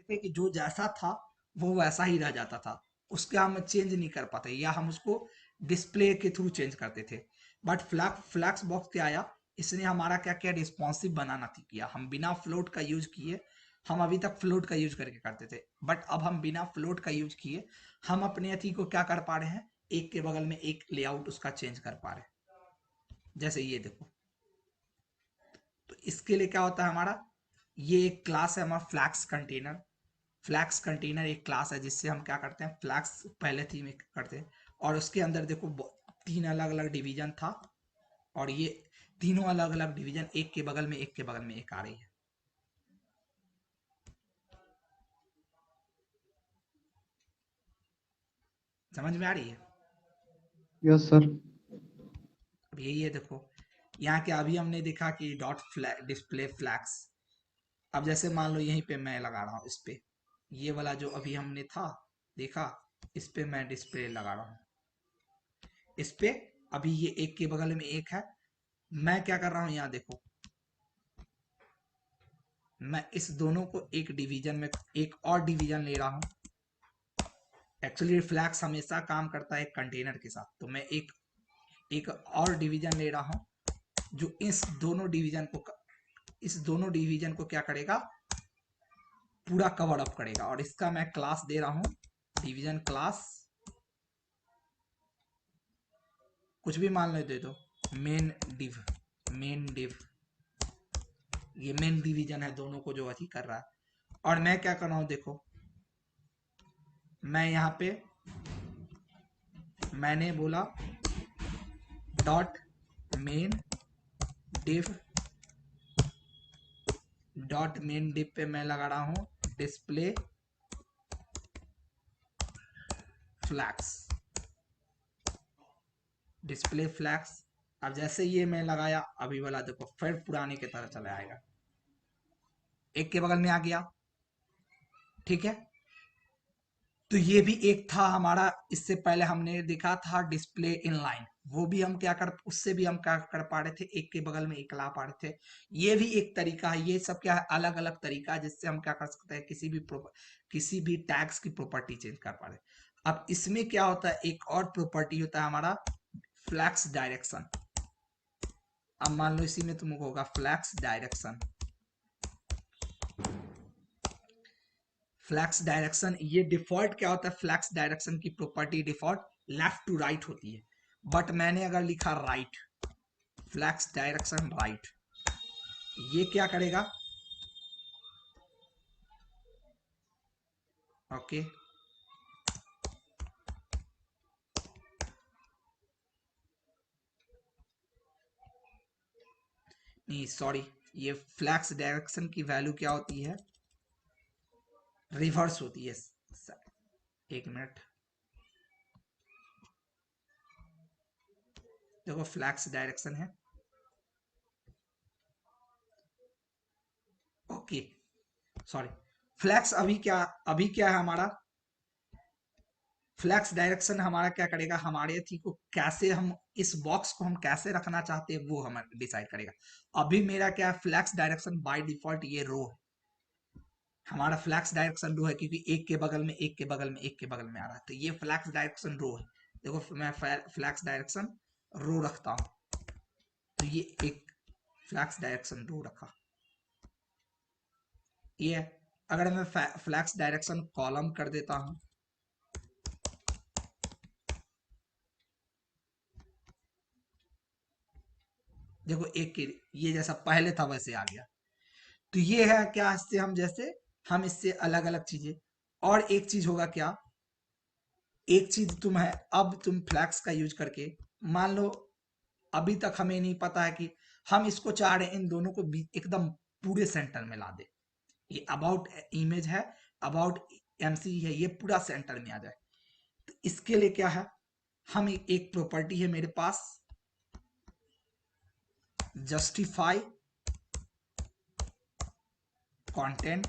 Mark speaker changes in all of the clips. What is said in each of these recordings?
Speaker 1: थे कि जो जैसा था वो वैसा ही रह जाता था, उसके हम चेंज नहीं कर पाते या हम उसको डिस्प्ले के थ्रू चेंज करते थे। बट फ्लैक्स बॉक्स क्या आया, इसने हमारा क्या किया, रिस्पॉन्सिव बनाना किया। हम बिना फ्लोट का यूज किए, हम अभी तक फ्लोट का यूज करके करते थे, बट अब हम बिना फ्लोट का यूज किए हम अपने अथी को क्या कर पा रहे हैं, एक के बगल में एक लेआउट उसका चेंज कर पा रहे हैं। जैसे ये देखो, तो इसके लिए क्या होता है हमारा, ये एक क्लास है हमारा फ्लैक्स कंटेनर। फ्लैक्स कंटेनर एक क्लास है जिससे हम क्या करते हैं, फ्लैक्स पहले थी में करते हैं, और उसके अंदर देखो तीन अलग अलग डिवीजन था, और ये तीनों अलग अलग डिवीजन एक के बगल में एक के बगल में एक आ रही है। समझ में आ रही है?
Speaker 2: Yes sir.
Speaker 1: अब यही है देखो, यहाँ के अभी हमने देखा कि डॉट डिस्प्ले फ्लैक्स। अब जैसे मान लो यहीं पे मैं लगा रहा हूँ इस पे, ये वाला जो अभी हमने था देखा, इस पे मैं डिस्प्ले लगा रहा हूँ इस पे। अभी ये एक के बगल में एक है, मैं क्या कर रहा हूँ यहाँ देखो, मैं इस दोनों को एक डिवीजन में, एक और डिवीजन ले रहा हूँ। एक्चुअली फ्लैक्स हमेशा काम करता है एक कंटेनर के साथ, तो मैं एक एक और डिवीजन ले रहा हूँ जो इस दोनों डिवीजन को क्या करेगा, पूरा कवर अप करेगा। और इसका मैं क्लास दे रहा हूँ डिवीजन क्लास, कुछ भी मान लो दे दो, मेन डिव। मेन डिव, ये मेन डिवीजन है दोनों को जो अथी कर रहा है। और मैं क्या कर रहा हूँ देखो, मैं यहाँ पे मैंने बोला dot main div, dot main div पे मैं लगा रहा हूँ डिस्प्ले फ्लैक्स, डिस्प्ले फ्लैक्स। अब जैसे ये मैं लगाया, अभी वाला देखो फिर पुराने की तरह चला आएगा, एक के बगल में आ गया, ठीक है। तो ये भी एक था हमारा, इससे पहले हमने देखा था डिस्प्ले इनलाइन, वो भी हम क्या कर, उससे भी हम क्या कर पा रहे थे, एक के बगल में एक ला पा रहे थे। ये भी एक तरीका है, ये सब क्या है, अलग अलग तरीका है जिससे हम क्या कर सकते हैं, किसी भी टैग्स की प्रॉपर्टी चेंज कर पा रहे हैं। अब इसमें क्या होता है, एक और प्रॉपर्टी होता है हमारा फ्लैक्स डायरेक्शन। अब मान लो इसी में तुमको होगा फ्लैक्स डायरेक्शन। फ्लैक्स डायरेक्शन, ये डिफॉल्ट क्या होता है, फ्लैक्स डायरेक्शन की property default left to right होती है, बट मैंने अगर लिखा राइट, फ्लैक्स डायरेक्शन राइट, ये क्या करेगा, ओके। नहीं सॉरी, ये फ्लैक्स डायरेक्शन की वैल्यू क्या होती है, रिवर्स होती है। एक मिनट, देखो फ्लैक्स डायरेक्शन है, ओके सॉरी। फ्लैक्स अभी क्या है हमारा, फ्लैक्स डायरेक्शन हमारा क्या करेगा, हमारे थी को कैसे हम, इस बॉक्स को हम कैसे रखना चाहते हैं वो हम डिसाइड करेगा। अभी मेरा क्या है, फ्लैक्स डायरेक्शन बाय डिफॉल्ट ये रो है, हमारा फ्लैक्स डायरेक्शन रो है क्योंकि एक के बगल में एक के बगल में एक के बगल में आ रहा है, तो ये फ्लैक्स डायरेक्शन रो है। देखो मैं फ्लैक्स डायरेक्शन रो रखता हूं, तो ये एक फ्लैक्स डायरेक्शन रो रखा, ये अगर मैं फ्लैक्स डायरेक्शन कॉलम कर देता हूं, देखो एक के, ये जैसा पहले था वैसे आ गया। तो ये है क्या, इससे हम जैसे, हम इससे अलग अलग चीजें, और एक चीज होगा क्या, एक चीज तुम है, अब तुम फ्लैक्स का यूज करके, मान लो अभी तक हमें नहीं पता है कि हम इसको चाह रहे हैं इन दोनों को एकदम पूरे सेंटर में ला दे, ये अबाउट इमेज है, अबाउट एमसी है, ये पूरा सेंटर में आ जाए। तो इसके लिए क्या है, हम एक प्रॉपर्टी है मेरे पास, justify content,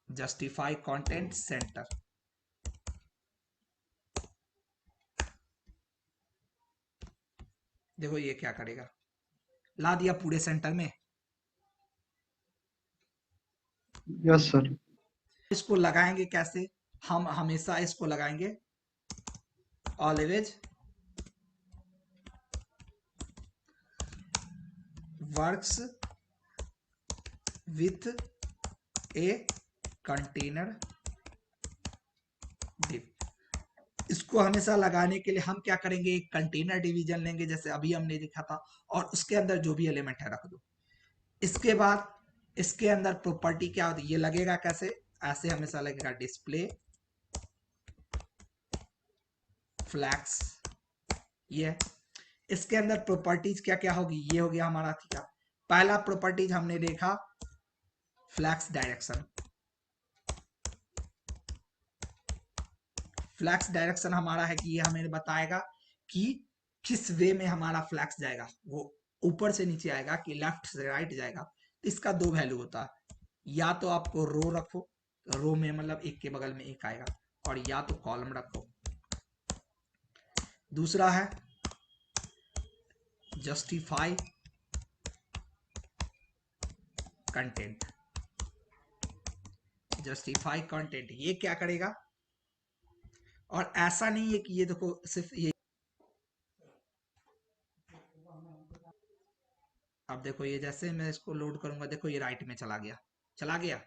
Speaker 1: justify content centre. देखो ये क्या करेगा, ला दिया पूरे सेंटर में,
Speaker 2: यस सर।
Speaker 1: इसको लगाएंगे कैसे? हम हमेशा इसको लगाएंगे always works with a container div. इसको हमेशा लगाने के लिए हम क्या करेंगे, एक कंटेनर डिवीजन लेंगे जैसे अभी हमने देखा था, और उसके अंदर जो भी एलिमेंट है रख दो। इसके बाद इसके अंदर प्रॉपर्टी क्या होती है, ये लगेगा कैसे, ऐसे हमेशा लगेगा डिस्प्ले फ्लैक्स। ये इसके अंदर प्रॉपर्टीज क्या क्या होगी, ये हो गया हमारा थीटा। पहला प्रॉपर्टीज हमने देखा फ्लैक्स डायरेक्शन। फ्लैक्स डायरेक्शन हमारा है कि ये हमें बताएगा कि किस वे में हमारा फ्लैक्स जाएगा, वो ऊपर से नीचे आएगा कि लेफ्ट से राइट जाएगा। तो इसका दो वैल्यू होता है, या तो आपको रो रखो, रो में मतलब एक के बगल में एक आएगा, और या तो कॉलम रखो। दूसरा है जस्टिफाई कंटेंट। जस्टिफाई कंटेंट ये क्या करेगा, और ऐसा नहीं है कि ये देखो सिर्फ ये, अब देखो ये जैसे मैं इसको लोड करूंगा, देखो ये राइट में चला गया, चला गया।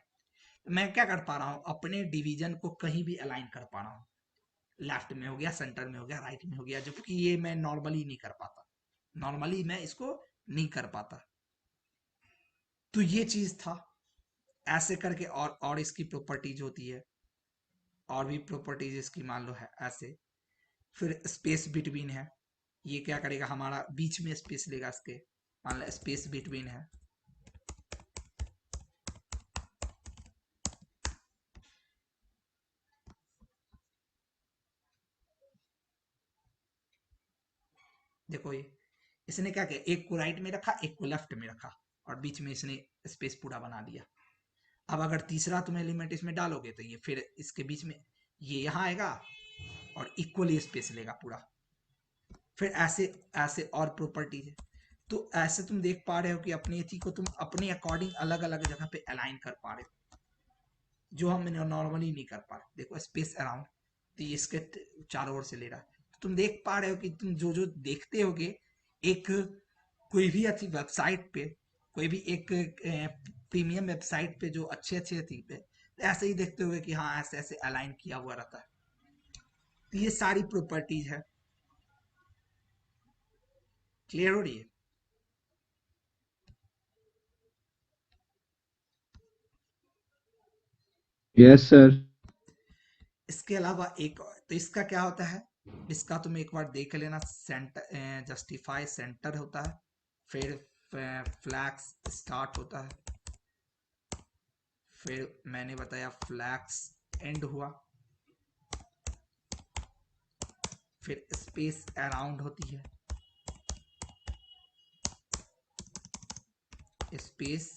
Speaker 1: मैं क्या कर पा रहा हूं, अपने डिवीजन को कहीं भी अलाइन कर पा रहा हूं, लेफ्ट में हो गया, सेंटर में हो गया, राइट में हो गया, जबकि ये मैं नॉर्मली नहीं कर पाता, नॉर्मली मैं इसको नहीं कर पाता। तो ये चीज था, ऐसे करके। और इसकी प्रॉपर्टीज होती है, और भी प्रॉपर्टीज इसकी मान लो है ऐसे। फिर स्पेस बिटवीन है, ये क्या करेगा, हमारा बीच में स्पेस लेगा इसके, मान लो स्पेस बिटवीन है। देखो ये इसने क्या किया, एक को राइट में रखा, एक को लेफ्ट में रखा, और बीच में इसने स्पेस पूरा बना दिया। अब अगर तीसरा तुम एलिमेंट इसमें डालोगे तो ये फिर इसके बीच में ये यहाँ आएगा और इक्वली स्पेस लेगा पूरा। फिर ऐसे ऐसे और प्रॉपर्टीज है। तो ऐसे तुम देख पा रहे हो कि अपनी एथी को तुम अपने अकॉर्डिंग अलग अलग जगह पे अलाइन कर पा रहे हो, जो हम नॉर्मली नहीं कर पा रहे। देखो स्पेस अराउंड, तो ये इसके चारों ओर से ले रहा है। तो तुम देख पा रहे हो कि तुम जो जो देखते होगे, एक कोई भी अच्छी वेबसाइट पे, कोई भी एक प्रीमियम वेबसाइट पे जो अच्छे अच्छे थी पे, तो ऐसे ही देखते हुए कि हाँ ऐसे ऐसे अलाइन किया हुआ रहता है। तो ये सारी प्रॉपर्टीज है, क्लियर हो रही है।
Speaker 2: Yes sir.
Speaker 1: इसके अलावा एक तो इसका क्या होता है, इसका तुम एक बार देख लेना, सेंटर जस्टिफाई सेंटर होता है, फिर फ्लैक्स स्टार्ट होता है, फिर मैंने बताया फ्लैक्स एंड हुआ, फिर स्पेस अराउंड होती है, स्पेस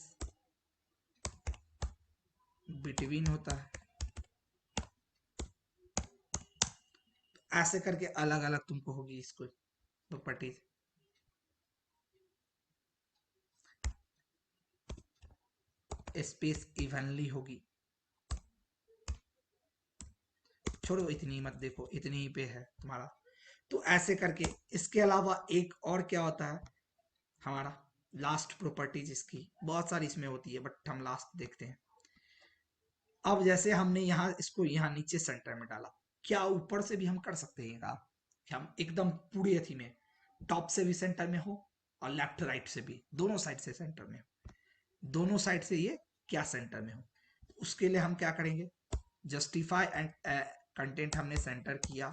Speaker 1: बिटवीन होता है। ऐसे करके अलग अलग तुमको होगी इसको प्रॉपर्टीज। स्पेस इवनली होगी, छोड़ो इतनी मत देखो, इतनी ही पे है तुम्हारा। तो ऐसे करके इसके अलावा एक और क्या होता है हमारा, लास्ट प्रॉपर्टीज इसकी बहुत सारी इसमें होती है, बट हम लास्ट देखते हैं। अब जैसे हमने यहाँ इसको यहाँ नीचे सेंटर में डाला, क्या ऊपर से भी हम कर सकते हैं काम, कि हम एकदम पूरी अथी में टॉप से भी सेंटर में हो, और लेफ्ट राइट से भी, दोनों साइड से सेंटर में हो, दोनों साइड से ये क्या सेंटर में हो। उसके लिए हम क्या करेंगे, जस्टिफाई एंड कंटेंट हमने सेंटर किया,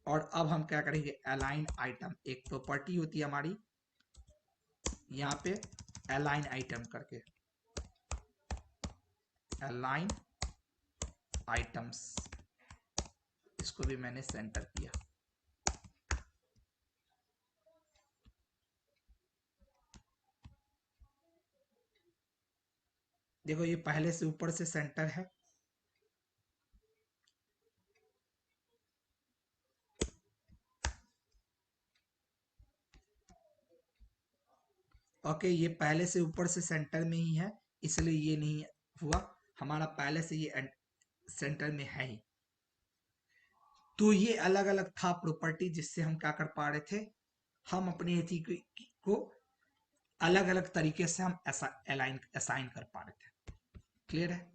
Speaker 1: और अब हम क्या करेंगे, अलाइन आइटम, एक प्रॉपर्टी होती है हमारी यहाँ पे अलाइन आइटम करके, अलाइन आइटम्स, इसको भी मैंने सेंटर किया। देखो ये पहले से ऊपर से सेंटर है, ओके, ये पहले से ऊपर से सेंटर में ही है, इसलिए ये नहीं हुआ, हमारा पहले से ये सेंटर में है ही। तो ये अलग अलग था प्रॉपर्टी जिससे हम क्या कर पा रहे थे, हम अपनी एथी को अलग अलग तरीके से हम ऐसा अलाइन असाइन कर पा रहे थे। क्लियर है?